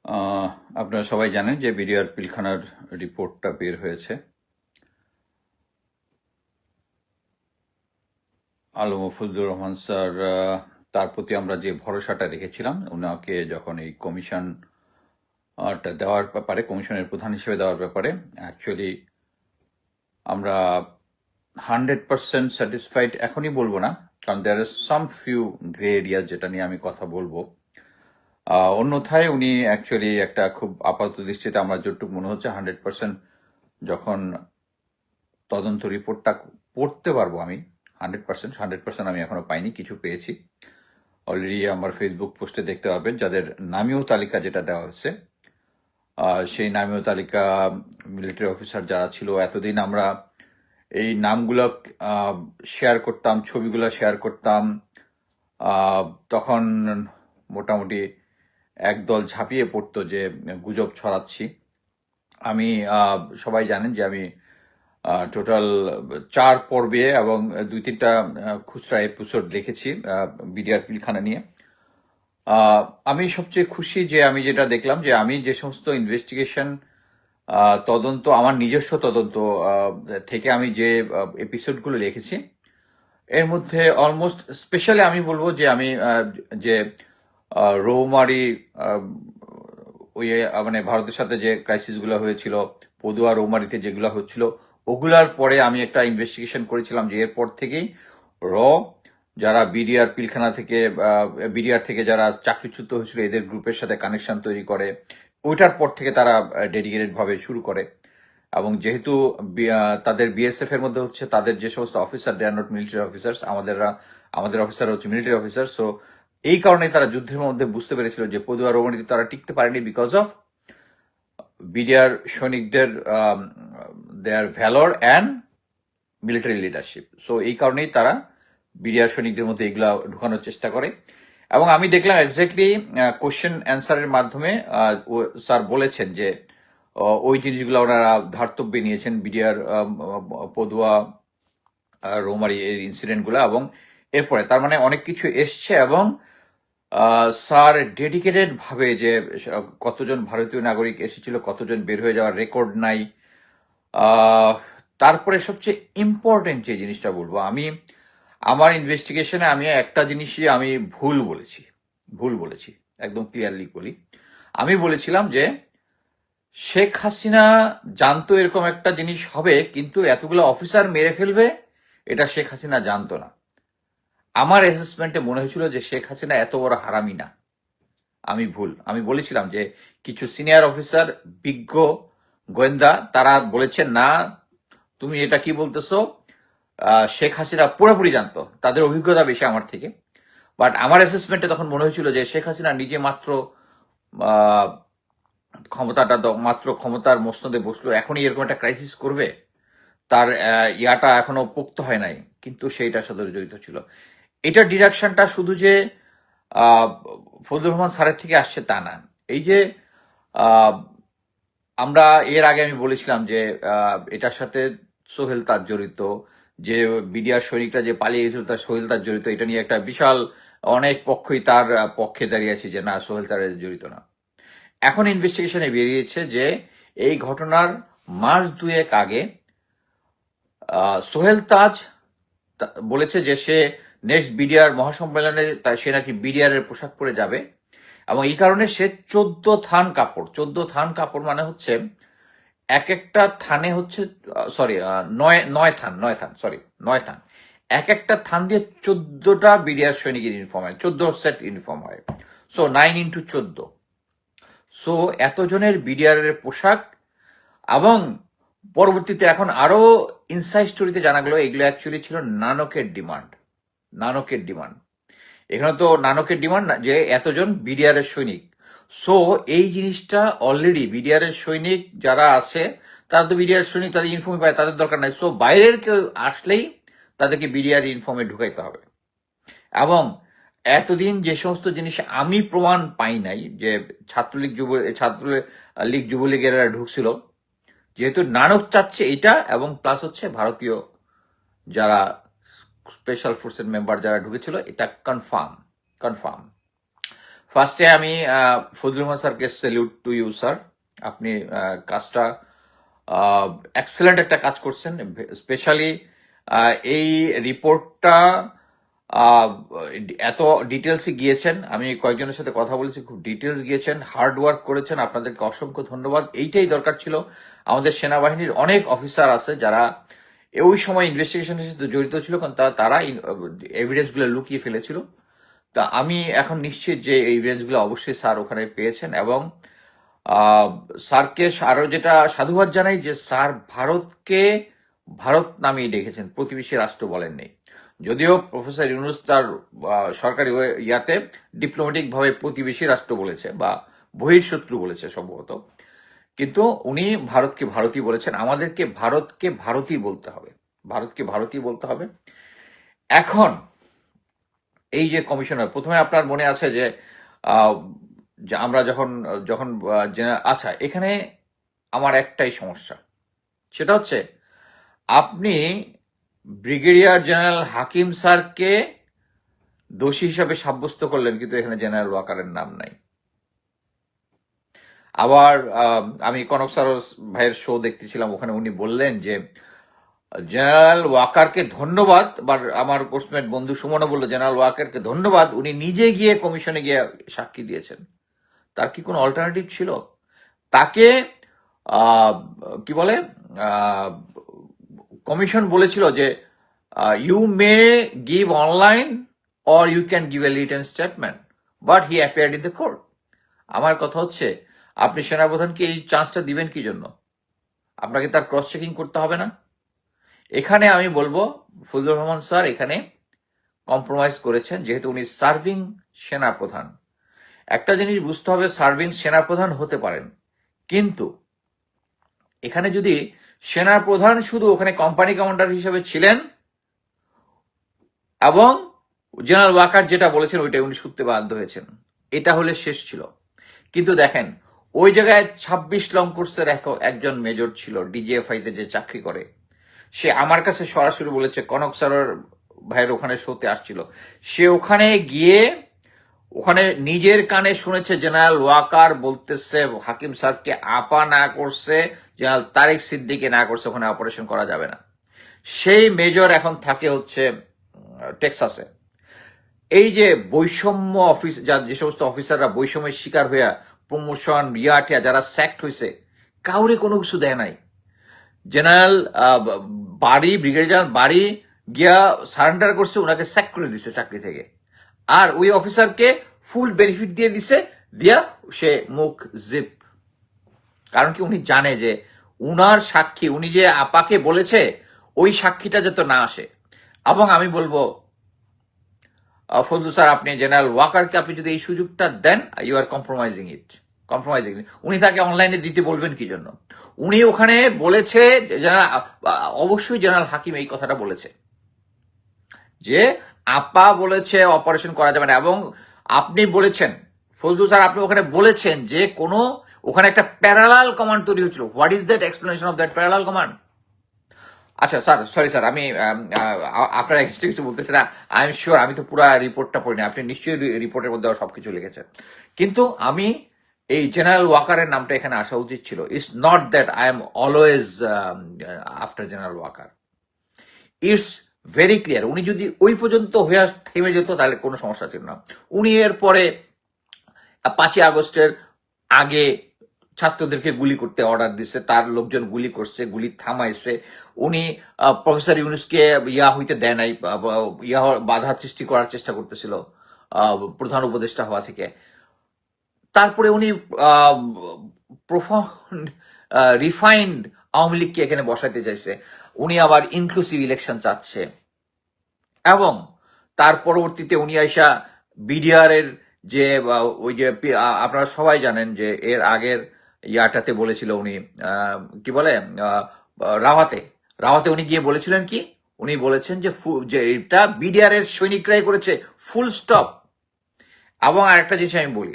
আহ, আপনারা সবাই জানেন যে বিডিআর পিলখানার রিপোর্টটা বের হয়েছে। আলম ফজলুর রহমান স্যার, তার প্রতি আমরা যে ভরসাটা রেখেছিলাম, ওনাকে যখন এই কমিশন দেওয়ার ব্যাপারে, কমিশনের প্রধান হিসেবে দেওয়ার ব্যাপারে অ্যাকচুয়ালি আমরা 100% স্যাটিসফাইড এখনই বলবো না, কারণ দেয়ার আর সাম ফিউ গ্রে এরিয়া যেটা নিয়ে আমি কথা বলবো। অন্যথায় উনি অ্যাকচুয়ালি একটা খুব আপাতত দৃষ্টিতে আমার যতটুকু মনে হচ্ছে 100% যখন তদন্ত রিপোর্টটা পড়তে পারবো আমি। 100% আমি এখনো পাইনি, কিছু পেয়েছি অলরেডি। আমার ফেসবুক পোস্টে দেখতে পাবেন যাদের নামীয় তালিকা যেটা দেওয়া হয়েছে, সেই নামীয় তালিকা মিলিটারি অফিসার যারা ছিল, এতদিন আমরা এই নামগুলো শেয়ার করতাম, ছবিগুলো শেয়ার করতাম। তখন মোটামুটি একদল ঝাঁপিয়ে পড়তো যে গুজব ছড়াচ্ছি। আমি সবাই জানেন যে আমি টোটাল 4 পর্বে এবং 2-3টা খুচরা এপিসোড লিখেছি বিডিআর পিলখানা নিয়ে। আমি সবচেয়ে খুশি যে আমি যেটা দেখলাম যে আমি যে সমস্ত ইনভেস্টিগেশন তদন্ত, আমার নিজস্ব তদন্ত থেকে আমি যে এপিসোডগুলো লিখেছি, এর মধ্যে অলমোস্ট স্পেশালি আমি বলবো যে আমি যে রৌমারি ওই মানে ভারতের সাথে যে ক্রাইসিসগুলো হয়েছিল, পদুয়া রৌমারিতে যেগুলো হচ্ছিল, ওগুলার পরে আমি একটা ইনভেস্টিগেশন করেছিলাম যে এরপর থেকেই র যারা বিডিআর পিলখানা থেকে বিডিআর থেকে যারা চাকরিচ্যুত হয়েছিল এদের গ্রুপের সাথে কানেকশন তৈরি করে, ওইটার পর থেকে তারা ডেডিকেটেড ভাবে শুরু করে। এবং যেহেতু তাদের বিএসএফ এর মধ্যে হচ্ছে তাদের যে সমস্ত officer, they are not military officers, আমাদের অফিসার হচ্ছে মিলিটারি অফিসার। সো এই কারণে তারা যুদ্ধের মধ্যে বুঝতে পেরেছিল যে পদুয়া রৌমারিতে তারা টিকতে পারেনি বিকজ অফ বিডিআর সৈনিকদের দেয়ার ভ্যালর অ্যান্ড মিলিটারি লিডারশিপ। সো এই কারণেই তারা বিডিআর সৈনিকদের মধ্যে এগুলা ঢুকানোর চেষ্টা করে। এবং আমি দেখলাম এক্স্যাক্টলি কোশ্চেন অ্যান্সারের মাধ্যমে স্যার বলেছেন যে ওই জিনিসগুলো ওনারা ধার্তব্যে নিয়েছেন, বিডিআর পদুয়া রৌমারি এর ইনসিডেন্টগুলো। এবং এরপরে তার মানে অনেক কিছু এসছে এবং স্যার ডেডিকেটেড ভাবে যে কতজন ভারতীয় নাগরিক এসেছিল, কতজন বের হয়ে যাওয়ার রেকর্ড নাই। তারপরে সবচেয়ে ইম্পর্টেন্ট যে জিনিসটা বলবো, আমি আমার ইনভেস্টিগেশনে আমি একটা জিনিসই আমি ভুল বলেছি, একদম ক্লিয়ারলি বলি। আমি বলেছিলাম যে শেখ হাসিনা জানতো এরকম একটা জিনিস হবে, কিন্তু এতগুলো অফিসার মেরে ফেলবে এটা শেখ হাসিনা জানতো না। আমার অ্যাসেসমেন্টে মনে হয়েছিল যে শেখ হাসিনা এত বড় হারামি না। আমি বলেছিলাম যে কিছু সিনিয়র অফিসার, বিজ্ঞ গোয়েন্দা, তারা বলেছেন না তুমি এটা কি বলতেছো, শেখ হাসিনা পুরোপুরি জানতো, তাদের অভিজ্ঞতা বেশি আমার থেকে। বাট আমার অ্যাসেসমেন্টে তখন মনে হয়েছিল যে শেখ হাসিনা নিজে মাত্র ক্ষমতার মসনদে বসলো, এখনই এরকম একটা ক্রাইসিস করবে, তার ইয়াটা এখনো পোক্ত হয় নাই, কিন্তু সেইটার সাথে জড়িত ছিল। এটার ডিরেকশনটা শুধু যে ফজলুর রহমান স্যারের থেকে আসছে তা না। এই যে আমরা এর আগে আমি বলেছিলাম যে এটার সাথে সোহেল তার জড়িত, যে বিডিআর সৈনিকরা যে পালিয়ে গেছিল তার সোহেল তার জড়িত, এটা নিয়ে একটা বিশাল অনেক পক্ষই তার পক্ষে দাঁড়িয়েছে যে না, সোহেল তার জড়িত না। এখন ইনভেস্টিগেশনে বেরিয়েছে যে এই ঘটনার মাস 2 আগে সোহেল তাজ বলেছে যে সে নেক্সট বিডিআর মহাসম্মেলনে সে নাকি বিডিআর এর পোশাক পরে যাবে, এবং এই কারণে সে 14 থান কাপড় মানে হচ্ছে এক একটা থানে হচ্ছে, সরি 9 থান, এক একটা থান দিয়ে 14টা বিডিআর সৈনিকের ইউনিফর্ম হয়, 14 সেট ইউনিফর্ম হয়। সো 9 × 14, সো এতজনের বিডিআর এর পোশাক। এবং পরবর্তীতে এখন আরো ইনসাইড স্টোরিতে জানা গেল এগুলো অ্যাকচুয়ালি ছিল নানকের ডিমান্ড। এখানে তো নানকের ডিমান্ড যে এতজন বিডিআর এর সৈনিক। সো এই জিনিসটা অলরেডি বিডিআর এর সৈনিক যারা আছে, তারা তো বিডিআর সৈনিক, তাদের ইউনিফর্ম পায়, তাদের দরকার নাই। সো বাইরের কেউ আসলেই তাদেরকে বিডিআর ইউনিফর্মে ঢুকাইতে হবে। এবং এতদিন যে সমস্ত জিনিস আমি প্রমাণ পাই নাই, যে ছাত্রলীগ যুবলীগের ঢুকছিল, যেহেতু নানক চাচ্ছে এটা, এবং প্লাস হচ্ছে ভারতীয় যারা স্পেশাল ফোর্সের মেম্বার যারা ঢুকেছিল, এটা কনফার্ম। ফার্স্টে আমি ফজলুর রহমান স্যারকে স্যালিউট টু ইউ স্যার। আপনি কাজটা এক্সেলেন্ট একটা কাজ করছেন। স্পেশালি এই রিপোর্টটা এত ডিটেলসে গিয়েছেন। আমি কয়েকজনের সাথে কথা বলেছি, খুব ডিটেলস গিয়েছেন, হার্ড ওয়ার্ক করেছেন। আপনাদেরকে অসংখ্য ধন্যবাদ। এইটাই দরকার ছিল। আমাদের সেনাবাহিনীর অনেক অফিসার আছে যারা ওই সময় ইনভেস্টিগেশনের সাথে জড়িত ছিল, কারণ তারা এভিডেন্সগুলো লুকিয়ে ফেলেছিল। তা আমি এখন নিশ্চিত যে এই এভিডেন্সগুলো অবশ্যই স্যার ওখানে পেয়েছেন, এবং স্যারকে আরো যেটা সাধুবাদ জানাই যে স্যার ভারতকে ভারত নামিয়ে ডেকেছেন, প্রতিবেশী রাষ্ট্র বলেননি। যদিও প্রফেসর ইউনুস তার সরকারি ইয়াতে ডিপ্লোম্যাটিক ভাবে প্রতিবেশী রাষ্ট্র বলেছে বা বহির্শত্রু বলেছে সম্ভবত, কিন্তু উনি ভারতকে ভারতই বলেছেন। আমাদেরকে ভারতকে ভারতই বলতে হবে, ভারতকে ভারতই বলতে হবে। এখন এই যে কমিশনার, প্রথমে আপনার মনে আছে যে আমরা যখন যখন আচ্ছা, এখানে আমার একটাই সমস্যা, সেটা হচ্ছে আপনি ব্রিগেডিয়ার জেনারেল হাকিম স্যারকে দোষী হিসাবে সাব্যস্ত করলেন, কিন্তু এখানে জেনারেল ওয়াকারের নাম নাই। আবার আমি কনক স্যার ভাইয়ের শো দেখতেছিলাম, ওখানে উনি বললেন যে জেনারেল ওয়াকারকে ধন্যবাদ, বা আমার পোস্টমেট বন্ধু সুমনও বললো জেনারেল ওয়াকারকে ধন্যবাদ, উনি নিজে গিয়ে কমিশনে গিয়ে সাক্ষী দিয়েছেন। তার কি কোনো অল্টারনেটিভ ছিল? তাকে কি বলে, কমিশন বলেছিল যে you may give online or you can give a written statement, but he appeared in the court. আমার কথা হচ্ছে, আপনি সেনাপ্রধানকে এই চান্সটা দিবেন কি জন্য? আপনাকে তার ক্রস চেকিং করতে হবে না? এখানে আমি বলবো ফজলুর রহমান স্যার এখানে কম্প্রোমাইজ করেছেন, যেহেতু উনি সার্ভিং সেনাপ্রধান। একটা জিনিস বুঝতে হবে, সার্ভিং সেনাপ্রধান হতে পারেন, কিন্তু এখানে যদি সেনাপ্রধান শুধু ওখানে কোম্পানি কমান্ডার হিসেবে ছিলেন এবং জেনারেল ওয়াকার যেটা বলেছেন ওইটাই উনি শুনতে বাধ্য হয়েছেন, এটা হলে শেষ ছিল। কিন্তু দেখেন, ওই জায়গায় 26 লং কোর্সের একজন মেজর ছিল, ডিজিএফআই তে যে চাকরি করে। সে আমার কাছে সরাসরি বলেছে, কনক স্যারের ভাইয়ের ওখানে শোতে আসছিল, সে ওখানে গিয়ে ওখানে নিজের কানে শুনেছে জেনারেল ওয়াকার বলতেছে হাকিম স্যারকে আপা না করছে, জেনারেল তারেক সিদ্দিকে না করছে, ওখানে অপারেশন করা যাবে না। সেই মেজর এখন থাকে হচ্ছে টেক্সাসে। এই যে বৈষম্য অফিস, যে সমস্ত অফিসাররা বৈষম্যের শিকার হইয়া প্রমোশন ইয়াটিয়া যারা স্যাক্ট হয়েছে, কাউরে কোনো কিছু দেয় নাই। জেনারেল বাড়ি, ব্রিগেডিয়ার জেনারেল বাড়ি গিয়া সারেন্ডার করছে, ওনাকে স্যাক করে দিছে চাকরি থেকে, আর ওই অফিসারকে ফুল বেনিফিট দিয়ে দিছে, দিয়া সে মুখ জিপ। কারণ কি, উনি জানে যে উনার সাক্ষী, উনি যে আপাকে বলেছে ওই সাক্ষীটা যাতে না আসে। এবং আমি বলবো ফজলু স্যার, আপনি জেনারেল ওয়াকারকে আপনি যদি এই সুযোগটা দেন, ইউ আর কম্প্রোমাইজিং ইট। উনি তাকে অনলাইনে দিতে বলবেন কি জন্য? উনি ওখানে বলেছে, অবশ্যই জেনারেল হাকিম এই কথাটা বলেছে যে আপা বলেছে অপারেশন করা যাবে না, এবং আপনি বলেছেন ফজলু স্যার, আপনি ওখানে বলেছেন যে কোনো ওখানে একটা প্যারালাল কমান্ড তৈরি হচ্ছিল। What is that explanation of that parallel command? আচ্ছা স্যার, সরি স্যার, আমি আপনার এগেইনস্টে কিছু বলতেছি না। আই এম শিওর, আমি তো পুরো রিপোর্টটা পড়িনি, আপনি নিশ্চয়ই রিপোর্টের মধ্যে সবকিছু লিখেছেন। কিন্তু আমি এই জেনারেল ওয়াকারের নামটা এখানে আসা উচিত ছিল। It's not that I am always after general Walker. It's very clear, উনি যদি ওই পর্যন্ত হয়ে থেমে যেত তাহলে কোনো সমস্যা ছিল না। উনি এরপরে 5ই আগস্টের আগে ছাত্রদেরকে গুলি করতে অর্ডার দিচ্ছে, তার লোকজন গুলি করছে, গুলি থামাইছে। উনি প্রফেসর ইউনুসকে ইয়া হইতে দেয় নাই, বাধা সৃষ্টি করার চেষ্টা করতেছিল প্রধান উপদেষ্টা হওয়া থেকে। তারপরে উনি রিফাইন্ড আওয়ামী লীগকে এখানে বসাইতে চাইছে। উনি আবার ইনক্লুসিভ ইলেকশন চাচ্ছে, এবং তার পরবর্তীতে উনি আইসা বিডিআর এর যে ওই যে আপনারা সবাই জানেন যে এর আগের ইয়াটাতে বলেছিল উনি কি বলে রাওয়াতে উনি গিয়ে বলেছিলেন কি, উনি বলেছেন যে এটা বিডিআর এর সৈনিকরাই করেছে, ফুল স্টপ। এবং আরেকটা জিনিস আমি বলি,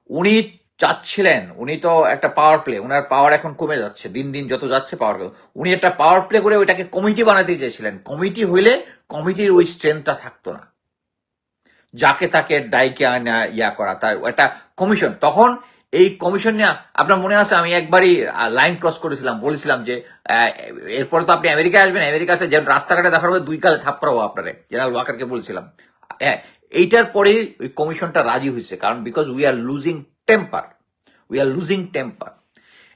উনি চাচ্ছিলেন, উনি তো একটা পাওয়ার প্লে, উনার পাওয়ার এখন কমে যাচ্ছে, দিন দিন যত যাচ্ছে পাওয়ার, উনি একটা পাওয়ার প্লে করে ওইটাকে কমিটি বানাতে চেয়েছিলেন। কমিটি হইলে কমিটির ওই স্ট্রেংথটা থাকতো না। যাকে তাকে ডাইকে আনা ইয়া করা, তাই একটা কমিশন। তখন এই কমিশন নিয়ে আপনার মনে আছে আমি একবারই লাইন ক্রস করেছিলাম, বলেছিলাম যে এরপরে তো আপনি আমেরিকায় আসবেন, আমেরিকাতে যে রাস্তাঘাটে দেখার হবে 2 কালে থাপ্পড়াবো আপনারে, জেনারেল ওয়াকারকে বলছিলাম। হ্যাঁ, এইটার পরে ওই কমিশনটা রাজি হয়েছে, কারণ because we are losing temper.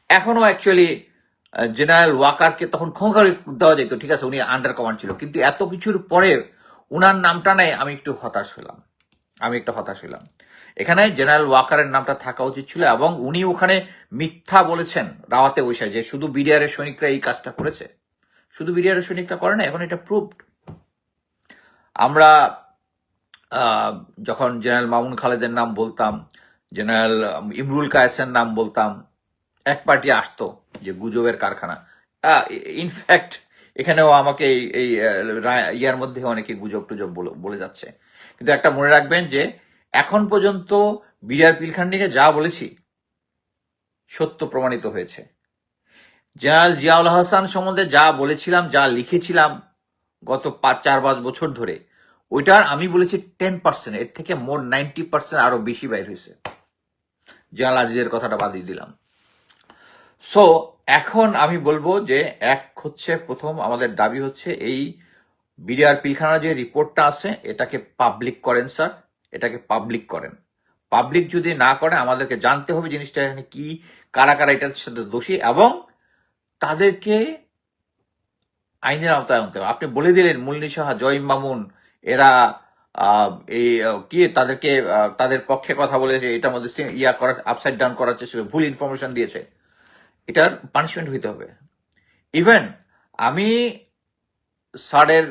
এখনো অ্যাকচুয়ালি জেনারেল ওয়াকারকে তখন ক্ষমা করে দেওয়া যেত, ঠিক আছে, উনি আন্ডার কমান্ড ছিল, কিন্তু এত কিছুর পরে উনার নামটা নেই, আমি একটু হতাশ হলাম। এখানে জেনারেল ওয়াকারের নামটা থাকা উচিত ছিল, এবং উনি ওখানে মিথ্যা বলেছেন রাওয়াতে বসে যে শুধু বিডিআর এর সৈনিকরা এই কাজটা করেছে। শুধু বিডিআর এর সৈনিকরা করে না, এখন এটা প্রুভড। আমরা যখন জেনারেল মামুন খালেদের নাম বলতাম, জেনারেল ইমরুল কায়েসের নাম বলতাম, এক পার্টি আসতো যে গুজবের কারখানা। ইনফ্যাক্ট এখানেও আমাকে এই ইয়ার মধ্যে অনেকে গুজব টুজব বলে যাচ্ছে, কিন্তু একটা মনে রাখবেন যে এখন পর্যন্ত বিডিআর পিলখান্ডিকে যা বলেছি সত্য প্রমাণিত হয়েছে। জেনারেল জিয়াউল হাসান সম্বন্ধে যা বলেছিলাম, যা লিখেছিলাম গত 4-5 বছর ধরে, ওইটার আমি বলেছি 10%, এর থেকে মোর 90% আরো বেশি বাইর হয়েছে। জেনারেল আজিজের কথাটা বাদ দিলাম। সো এখন আমি বলবো যে প্রথম আমাদের দাবি হচ্ছে এই বিডিআর পিলখানা যে রিপোর্টটা আছে এটাকে পাবলিক করেন স্যার, এটাকে পাবলিক করেন। পাবলিক যদি না করে আমাদেরকে জানতে হবে জিনিসটা এখানে কি, কারা কারা এটার সাথে দোষী, এবং তাদেরকে আইনের আওতায় আনতে হবে। আপনি বলে দিলেন মুন্নি সাহা, জয়ীম মামুন এরা এই কি তাদেরকে তাদের পক্ষে কথা বলে এটার মধ্যে ইয়া করার আপসাইড ডাউন করার চেষ্টা, ভুল ইনফরমেশন দিয়েছে, এটার পানিশমেন্ট হইতে হবে। ইভেন আমি স্যারের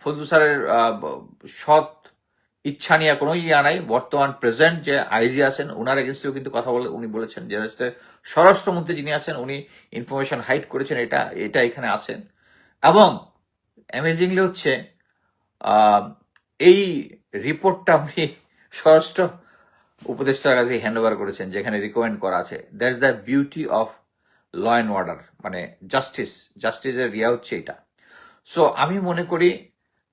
ফজলু স্যারের সৎ ইচ্ছা নিয়ে কোনো ইয়া নাই, বর্তমান প্রেজেন্ট যে আইজি আছেন ওনার এগেনস্টেও কিন্তু কথা বলে উনি বলেছেন যে স্বরাষ্ট্রমন্ত্রী যিনি আছেন উনি ইনফরমেশন হাইড করেছেন, এটা এখানে আছেন। এবং অ্যামেজিংলি হচ্ছে এই রিপোর্টটা উনি স্বরাষ্ট্র উপদেষ্টার কাছে হ্যান্ড ওভার করেছেন, যেখানে রিকমেন্ড করা আছে। That's the beauty of law and order, মানে জাস্টিসের রিয়া হচ্ছে এটা। সো আমি মনে করি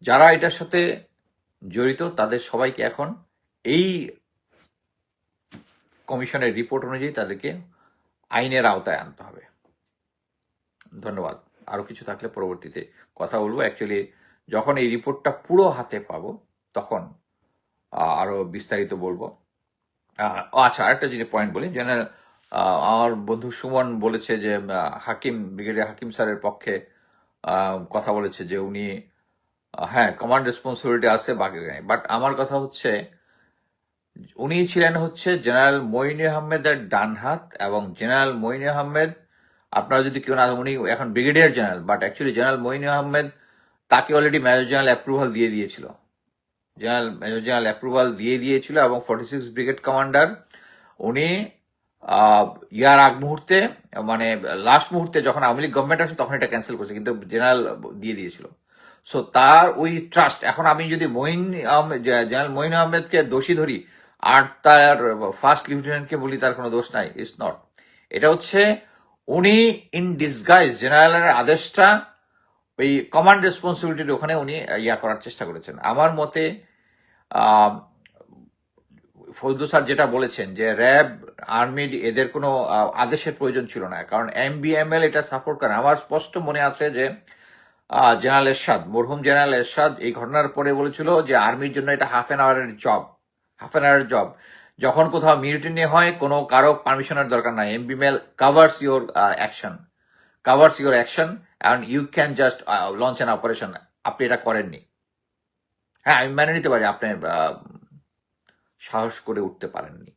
যারা এটার সাথে জড়িত তাদের সবাইকে এখন এই কমিশনের রিপোর্ট অনুযায়ী তাদেরকে আইনের আওতায় আনতে হবে। ধন্যবাদ। আরো কিছু থাকলে পরবর্তীতে কথা বলবো। অ্যাকচুয়ালি যখন এই রিপোর্টটা পুরো হাতে পাবো তখন আরো বিস্তারিত বলবো। আচ্ছা, আরেকটা জিনিস পয়েন্ট বলি, যেন আমার বন্ধু সুমন বলেছে যে ব্রিগেডিয়ার হাকিম স্যারের পক্ষে কথা বলেছে যে উনি হ্যাঁ কমান্ড রেসপন্সিবিলিটি আছে, বাকি নেই। বাট আমার কথা হচ্ছে উনি ছিলেন হচ্ছে জেনারেল মঈন আহমেদের ডান হাত, এবং জেনারেল মঈন আহমেদ, আপনারা যদি কেউ না, উনি এখন brigadier general, but actually general Moin Ahmed তাকে অলরেডি মেজর জেনারেল অ্যাপ্রুভাল দিয়ে দিয়েছিল। মেজর জেনারেল অ্যাপ্রুভাল দিয়ে দিয়েছিল, এবং 46 ব্রিগেড কমান্ডার উনি ইয়ার আগ মুহূর্তে, মানে লাস্ট মুহূর্তে যখন আওয়ামী লীগ গভর্নমেন্ট আসে তখন এটা ক্যান্সেল করছে, কিন্তু জেনারেল দিয়ে দিয়েছিল। সো তার ওই ট্রাস্ট, এখন আমি যদি জেনারেল মঈন আহমেদকে দোষী ধরি আর তার ফার্স্ট লিউটেন্যান্টকে বলি তার কোনো দোষ নাই, ইটস নট। এটা হচ্ছে উনি ইন ডিসগাইজ জেনারেলের আদেশটা ওই কমান্ড রেসপন্সিবিলিটির ওখানে উনি ইয়া করার চেষ্টা করেছেন। আমার মতে ফজলু স্যার যেটা বলেছেন যে র্যাব, আর্মি এদের কোনো আদেশের প্রয়োজন ছিল না, কারণ MBML এটা সাপোর্ট করে। আমার স্পষ্ট মনে আছে যে জেনারেল এরশাদ, মরহুম জেনারেল এরশাদ এই ঘটনার পরে বলেছিল যে আর্মির জন্য এটা হাফ অ্যান আওয়ারের জব। যখন কোথাও মিউটিনি হয় কোনো কারো পারমিশনের দরকার নাই, MBML covers your action and you can just launch an operation. আপনি এটা করেননি। হ্যাঁ, আমি মেনে নিতে পারি আপনি সাহস করে উঠতে পারেননি,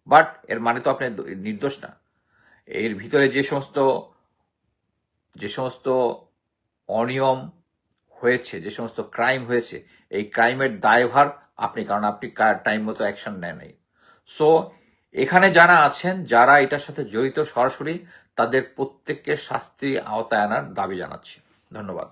বাট এর মানে তো আপনি নির্দোষ না। এর ভিতরে যে সমস্ত অনিয়ম হয়েছে, যে সমস্ত ক্রাইম হয়েছে, এই ক্রাইমের দায়ভার আপনি, কারণ আপনি টাইম মতো অ্যাকশন নেন নাই। সো এখানে যারা আছেন, যারা এটার সাথে জড়িত সরাসরি, তাদের প্রত্যেককে শাস্তি আওতায় আনার দাবি জানাচ্ছি। ধন্যবাদ।